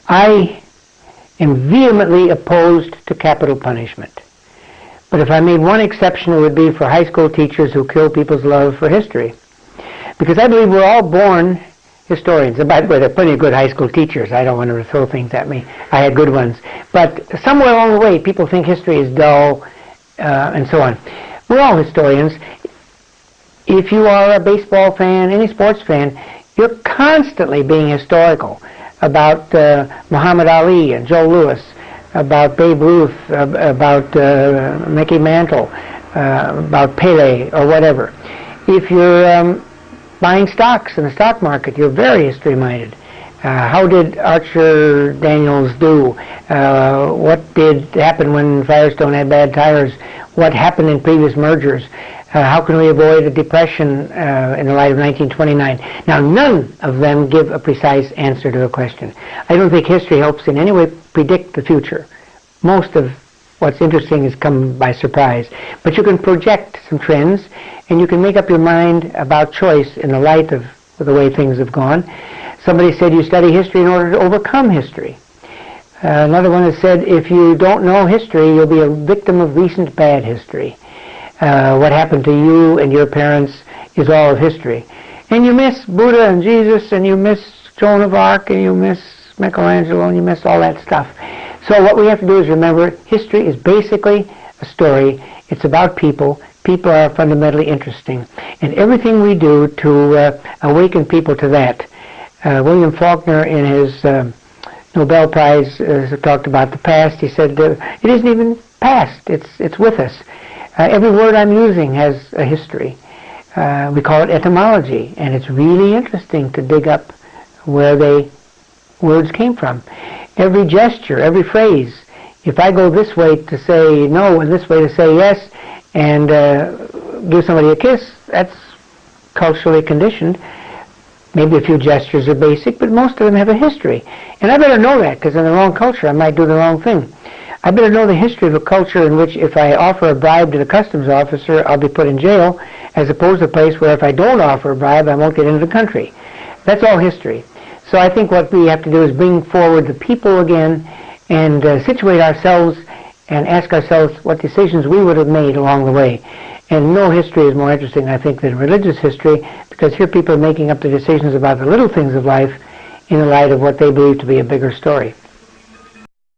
I am vehemently opposed to capital punishment. But if I made one exception, it would be for high school teachers who kill people's love for history. Because I believe we're all born historians. And by the way, there are plenty of good high school teachers. I don't want to throw things at me. I had good ones. But somewhere along the way, people think history is dull, and so on. We're all historians. If you are a baseball fan, any sports fan, you're constantly being historical about Muhammad Ali and Joe Louis, about Babe Ruth, about Mickey Mantle, about Pele, or whatever. If you're buying stocks in the stock market, you're very history-minded. How did Archer Daniels do? What did happen when Firestone had bad tires? What happened in previous mergers? How can we avoid a depression in the light of 1929? Now, none of them give a precise answer to the question. I don't think history helps in any way predict the future. Most of what's interesting has come by surprise. But you can project some trends, and you can make up your mind about choice in the light of the way things have gone. Somebody said you study history in order to overcome history. Another one has said if you don't know history, you'll be a victim of recent bad history. What happened to you and your parents is all of history. And you miss Buddha and Jesus, and you miss Joan of Arc, and you miss Michelangelo, and you miss all that stuff. So what we have to do is remember history is basically a story. It's about people. People are fundamentally interesting. And everything we do to awaken people to that. William Faulkner, in his Nobel Prize, talked about the past. He said, it isn't even past. It's with us. Every word I'm using has a history. We call it etymology, and it's really interesting to dig up where words came from. Every gesture, every phrase. If I go this way to say no and this way to say yes and give somebody a kiss, that's culturally conditioned. Maybe a few gestures are basic, but most of them have a history. And I better know that, because in the wrong culture I might do the wrong thing. I better know the history of a culture in which if I offer a bribe to the customs officer, I'll be put in jail, as opposed to a place where if I don't offer a bribe, I won't get into the country. That's all history. So I think what we have to do is bring forward the people again and situate ourselves and ask ourselves what decisions we would have made along the way. And no history is more interesting, I think, than religious history, because here people are making up the decisions about the little things of life in the light of what they believe to be a bigger story.